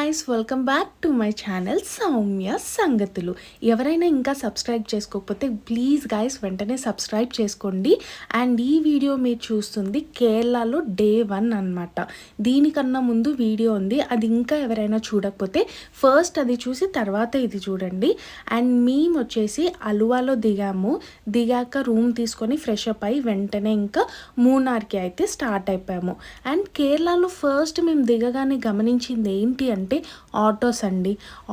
Guys, welcome back to my channel Soumya సంగతులు. ఎవరైనా ఇంకా సబ్స్క్రైబ్ చేసుకోకపోతే ప్లీజ్ గాయ్స్ వెంటనే సబ్స్క్రైబ్ చేసుకోండి. అండ్ ఈ వీడియో మీరు చూస్తుంది కేరళలో డే 1 అనమాట. దీనికన్నా ముందు వీడియో ఉంది, అది ఇంకా ఎవరైనా చూడకపోతే ఫస్ట్ అది చూసి తర్వాత ఇది చూడండి. అండ్ మేము వచ్చేసి అలువాలో దిగాక రూమ్ తీసుకొని ఫ్రెష్ అప్ అయ్యి వెంటనే ఇంకా మూనార్కి అయితే స్టార్ట్ అయిపోయాము. అండ్ కేరళలో ఫస్ట్ మేము దిగగానే గమనించింది ఏంటి అంటే ఆటోస్ అండి.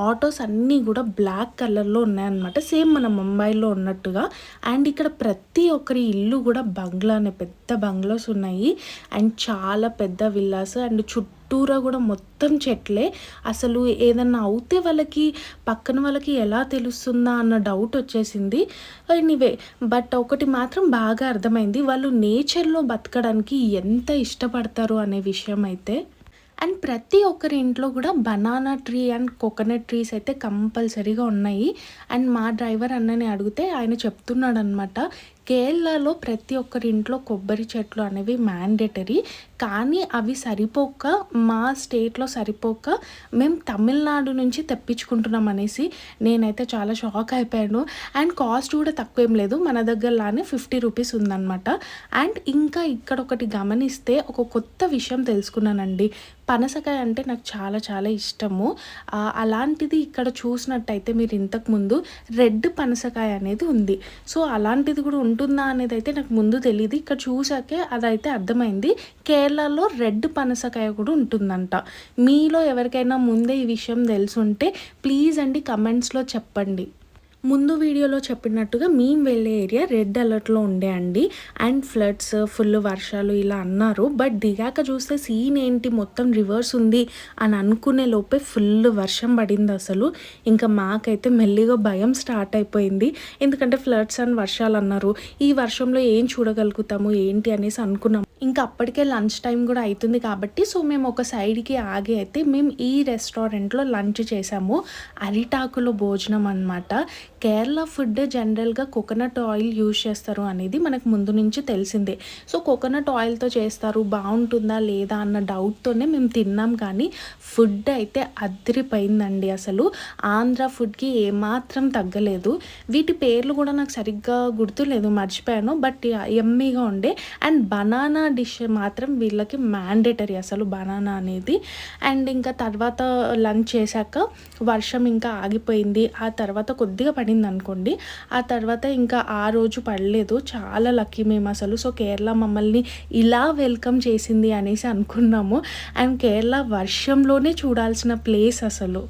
ఆటోస్ అన్నీ కూడా బ్లాక్ కలర్లో ఉన్నాయన్నమాట, సేమ్ మన ముంబైలో ఉన్నట్టుగా. అండ్ ఇక్కడ ప్రతి ఒక్కరి ఇల్లు కూడా బంగ్లానే, పెద్ద బంగ్లాస్ ఉన్నాయి. అండ్ చాలా పెద్ద విల్లాస్. అండ్ చుట్టూరా కూడా మొత్తం చెట్లే. అసలు ఏదన్నా అవుతే పక్కన వాళ్ళకి ఎలా తెలుస్తుందా అన్న డౌట్ వచ్చేసింది. ఎనీవే, బట్ ఒకటి మాత్రం బాగా అర్థమైంది, వాళ్ళు నేచర్లో బతకడానికి ఎంత ఇష్టపడతారు అనే విషయం అయితే. అండ్ ప్రతి ఒక్కరి ఇంట్లో కూడా banana tree and coconut trees అయితే కంపల్సరీగా ఉన్నాయి. అండ్ మా డ్రైవర్ అన్నని అడిగితే ఆయన చెప్తున్నాడు అనమాట, కేరళలో ప్రతి ఒక్కరి ఇంట్లో కొబ్బరి చెట్లు అనేవి మ్యాండేటరీ, కానీ అవి సరిపోక మా స్టేట్లో సరిపోక మేము తమిళనాడు నుంచి తెప్పించుకుంటున్నాం అనేసి. నేనైతే చాలా షాక్ అయిపోయాను. అండ్ కాస్ట్ కూడా తక్కువేం లేదు, మన దగ్గరలానే 50 రూపీస్ ఉందన్నమాట. అండ్ ఇంకా ఇక్కడ ఒకటి గమనిస్తే ఒక కొత్త విషయం తెలుసుకున్నానండి. పనసకాయ అంటే నాకు చాలా చాలా ఇష్టము. అలాంటిది ఇక్కడ చూసినట్టయితే మీరు ఇంతకుముందు రెడ్ పనసకాయ అనేది ఉంది. సో అలాంటిది కూడా ఉంటుందా అనేది అయితే నాకు ముందు తెలియదు. ఇక్కడ చూసాకే అదైతే అర్థమైంది, కేరళలో రెడ్ పనసకాయ కూడా ఉంటుందంట. మీలో ఎవరికైనా ముందే ఈ విషయం తెలుసుంటే ప్లీజ్ అండి కమెంట్స్లో చెప్పండి. ముందు వీడియోలో చెప్పినట్టుగా మేము వెళ్ళే ఏరియా రెడ్ అలర్ట్లో ఉండే అండి. అండ్ ఫ్లడ్స్, ఫుల్ వర్షాలు ఇలా అన్నారు. బట్ దిగాక చూస్తే సీన్ ఏంటి, మొత్తం రివర్స్ ఉంది అని అనుకునే లోపే ఫుల్ వర్షం పడింది అసలు. ఇంకా మాకైతే మెల్లిగా భయం స్టార్ట్ అయిపోయింది. ఎందుకంటే ఫ్లడ్స్ అండ్ వర్షాలు అన్నారు, ఈ వర్షంలో ఏం చూడగలుగుతాము ఏంటి అనేసి అనుకున్నాము. ఇంకా అప్పటికే లంచ్ టైం కూడా అవుతుంది కాబట్టి సో మేము ఒక సైడ్కి ఆగి అయితే మేము ఈ రెస్టారెంట్లో లంచ్ చేసాము. అరిటాకులో భోజనం అనమాట. కేరళ ఫుడ్ జనరల్గా కోకోనట్ ఆయిల్ యూజ్ చేస్తారు అనేది మనకు ముందు నుంచి తెలిసిందే. సో కోకోనట్ ఆయిల్తో చేస్తారు, బాగుంటుందా లేదా అన్న డౌట్తోనే మేము తిన్నాం. కానీ ఫుడ్ అయితే అదిరిపోయిందండి అసలు. ఆంధ్ర ఫుడ్కి ఏమాత్రం తగ్గలేదు. వీటి పేర్లు కూడా నాకు సరిగ్గా గుర్తులేదు, మర్చిపోయాను. బట్ యమ్మీగా ఉండే. అండ్ బనానా డిష్ మాత్రం వీళ్ళకి మ్యాండేటరీ అసలు, బనానా అనేది. అండ్ ఇంకా తర్వాత లంచ్ చేశాక వర్షం ఇంకా ఆగిపోయింది. ఆ తర్వాత కొద్దిగా పడింది అనుకోండి. ఆ తర్వాత ఇంకా ఆ రోజు పడలేదు. చాలా లక్కీ మేము అసలు. సో కేరళ మమ్మల్ని ఇలా వెల్కమ్ చేసింది అనేసి అనుకున్నాము. అండ్ కేరళ వర్షంలోనే చూడాల్సిన ప్లేస్ అసలు.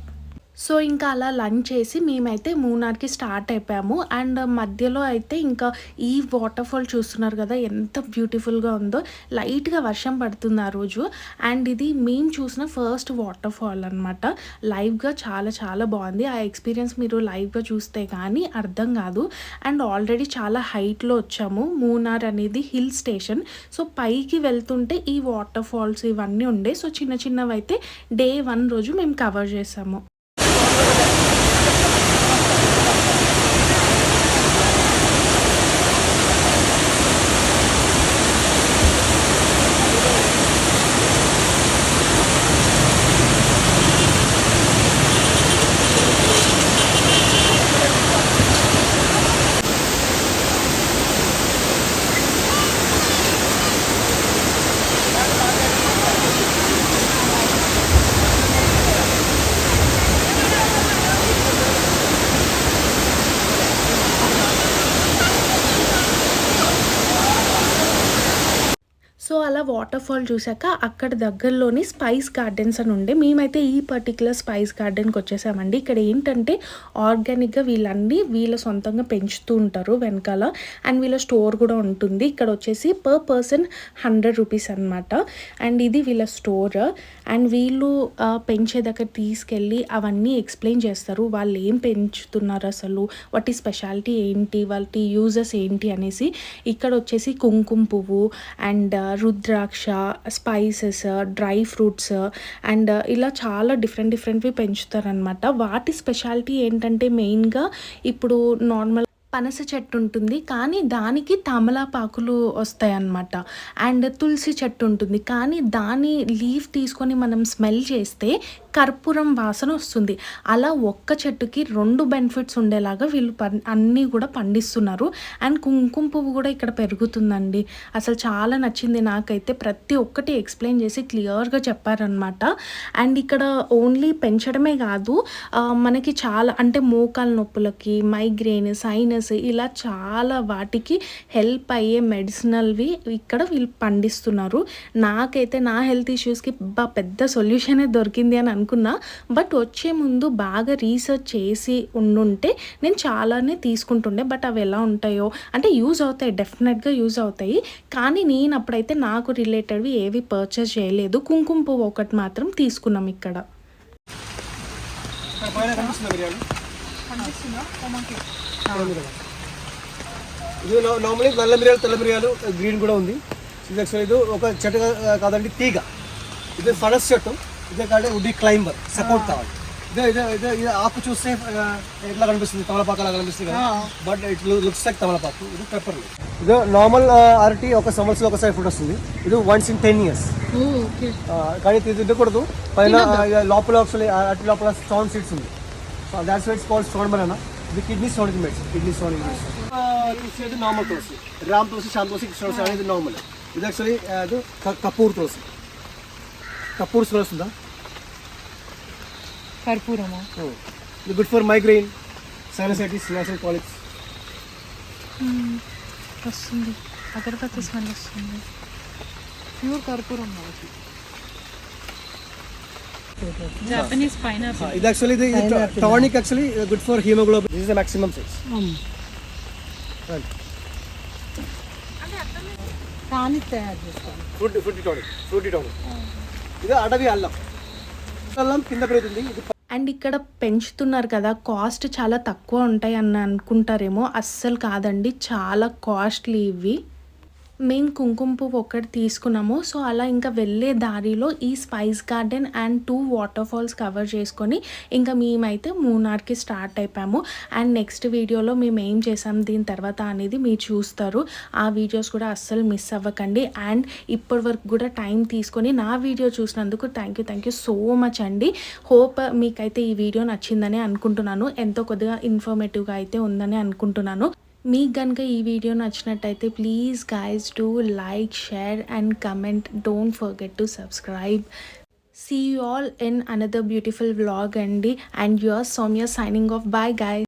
సో ఇంకా అలా లంచ్ చేసి మేమైతే మూనార్కి స్టార్ట్ అయిపోయాము. అండ్ మధ్యలో అయితే ఇంకా ఈ వాటర్ ఫాల్ చూస్తున్నారు కదా ఎంత బ్యూటిఫుల్గా ఉందో. లైట్గా వర్షం పడుతుంది ఆ రోజు. అండ్ ఇది మేము చూసిన ఫస్ట్ వాటర్ ఫాల్ అనమాట. లైవ్గా చాలా చాలా బాగుంది. ఆ ఎక్స్పీరియన్స్ మీరు లైవ్గా చూస్తే కానీ అర్థం కాదు. అండ్ ఆల్రెడీ చాలా హైట్లో వచ్చాము. మూనార్ అనేది హిల్ స్టేషన్. సో పైకి వెళ్తుంటే ఈ వాటర్ ఫాల్స్ ఇవన్నీ ఉండే. సో చిన్న చిన్నవి అయితే డే 1 రోజు మేము కవర్ చేసాము. సో అలా వాటర్ ఫాల్ చూసాక అక్కడ దగ్గరలోని స్పైస్ గార్డెన్స్ అని ఉండే. మేమైతే ఈ పర్టికులర్ స్పైస్ గార్డెన్కి వచ్చేసామండి. ఇక్కడ ఏంటంటే ఆర్గానిక్గా వీళ్ళ సొంతంగా పెంచుతూ ఉంటారు వెనకాల. అండ్ వీళ్ళ స్టోర్ కూడా ఉంటుంది. ఇక్కడ వచ్చేసి పర్ పర్సన్ 100 రూపీస్ అనమాట. అండ్ ఇది వీళ్ళ స్టోర్. అండ్ వీళ్ళు పెంచే దగ్గర తీసుకెళ్ళి అవన్నీ ఎక్స్ప్లెయిన్ చేస్తారు, వాళ్ళు ఏం పెంచుతున్నారు అసలు, వాటి స్పెషాలిటీ ఏంటి, వాటి యూజెస్ ఏంటి అనేసి. ఇక్కడ వచ్చేసి కుంకుమ పువ్వు and rudraksha, spices, dry fruits and ఇలా చాలా డిఫరెంట్వి పెంచుతారనమాట. వాటి స్పెషాలిటీ ఏంటంటే మెయిన్గా ఇప్పుడు నార్మల్ పనస చెట్టు ఉంటుంది, కానీ దానికి తమలపాకులు వస్తాయన్నమాట. అండ్ తులసి చెట్టు ఉంటుంది, కానీ దాని లీఫ్ తీసుకొని మనం స్మెల్ చేస్తే కర్పూరం వాసన వస్తుంది. అలా ఒక్క చెట్టుకి 2 బెనిఫిట్స్ ఉండేలాగా వీళ్ళు అన్నీ కూడా పండిస్తున్నారు. అండ్ కుంకుమ పువ్వు కూడా ఇక్కడ పెరుగుతుందండి. అసలు చాలా నచ్చింది నాకైతే. ప్రతి ఒక్కటి ఎక్స్ప్లెయిన్ చేసి క్లియర్గా చెప్పారనమాట. అండ్ ఇక్కడ ఓన్లీ పెంచడమే కాదు, మనకి చాలా అంటే మోకాల నొప్పులకి, మైగ్రేన్, సైనస్ ఇలా చాలా వాటికి హెల్ప్ అయ్యే మెడిసినల్వి ఇక్కడ వీళ్ళు పండిస్తున్నారు. నాకైతే నా హెల్త్ ఇష్యూస్కి పెద్ద సొల్యూషనే దొరికింది అని అనుకున్నా. బట్ వచ్చే ముందు బాగా రీసెర్చ్ చేసి ఉండుంటే నేను చాలానే తీసుకుంటుండే. బట్ అవి ఎలా ఉంటాయో అంటే యూజ్ అవుతాయి, డెఫినెట్గా యూజ్ అవుతాయి. కానీ నేను అప్పుడైతే నాకు రిలేటెడ్వి ఏవి పర్చేస్ చేయలేదు. కుంకుమ పువ్వు ఒకటి మాత్రం తీసుకున్నాం ఇక్కడ. ఇది నార్మల్లీ నల్ల మిరియాలు, తెల్ల మిరియాలు, గ్రీన్ కూడా ఉంది. ఇది యాక్చువల్లీ ఇది ఒక చెట్టు కాదండి, తీగ. ఇది ఫనస్ చెట్టు. ఇదే కాదు వుడ్ క్లైంబర్, సపోర్ట్ కావాలి. ఇదే ఇదే ఇదే ఇది ఆకు చూస్తే ఎట్లా కనిపిస్తుంది, తమలపాకు అలా కనిపిస్తుంది కదా, బట్ ఇట్ లుక్స్ లైక్ తమలపాకు. ఇది పెప్పర్. ఇది నార్మల్ అరటి ఒక సంవత్సరం ఒకసారి ఫుడ్ వస్తుంది. ఇది వన్స్ ఇన్ 10 years. కానీ ఇది తినకూడదు. పైన లోపల అరటి లోపల స్టోన్ సీడ్స్ ఉంది. So that's why it's called stone banana. ఇది కిడ్నీ స్టోన్కి మెడిసిన్, కిడ్నీ స్టోన్కి మెడిసిన్. చూసేది నార్మల్ తులసి, రామ్ తులసి, శామ్ తులసి, కృష్ణ తులసి అనేది నార్మల్. ఇది యాక్చువల్లీ అది కపూర్ తులసి. కపూర్ స్మెల్ వస్తుందా? కర్పూరమా? ఇది good for migraine, sinusitis, national polyps. వస్తుంది, అగరబత్తి స్మెల్ వస్తుంది. ప్యూర్ కర్పూరం. Japanese pineapple. ఇది యాక్చువల్లీ ఇది tonic, actually good for haemoglobin. This is the maximum size. Tonic తయారు చేస్తాను. Fruity tonic. ఇది అడవి అల్లం. అల్లం కింద పెరుగుతుంది. ఇది అండ్ ఇక్కడ పెంచుతున్నారు కదా, కాస్ట్ చాలా తక్కువ ఉంటాయి అని అనుకుంటారేమో. అస్సలు కాదండి, చాలా కాస్ట్లీ ఇవి. మేము కుంకుమ పువ్వు ఒకటి తీసుకున్నాము. సో అలా ఇంకా వెళ్ళే దారిలో ఈ spice garden and 2 waterfalls cover చేసుకొని ఇంకా మేమైతే మూనార్కి స్టార్ట్ అయిపోయాము. అండ్ నెక్స్ట్ వీడియోలో మేము ఏం చేసాం దీని తర్వాత అనేది మీరు చూస్తారు. ఆ వీడియోస్ కూడా అస్సలు మిస్ అవ్వకండి. అండ్ ఇప్పటి వరకు కూడా టైం తీసుకొని నా వీడియో చూసినందుకు థ్యాంక్ యూ సో మచ్ అండి. హోప్ మీకైతే ఈ వీడియో నచ్చిందని అనుకుంటున్నాను. ఎంతో కొద్దిగా ఇన్ఫర్మేటివ్గా అయితే ఉందని అనుకుంటున్నాను. మీకు కనుక ఈ వీడియో నచ్చినట్టయితే please guys do like, share and comment. Don't forget to subscribe. See you all in another beautiful vlog అండి. And yours Soumya signing off. Bye guys.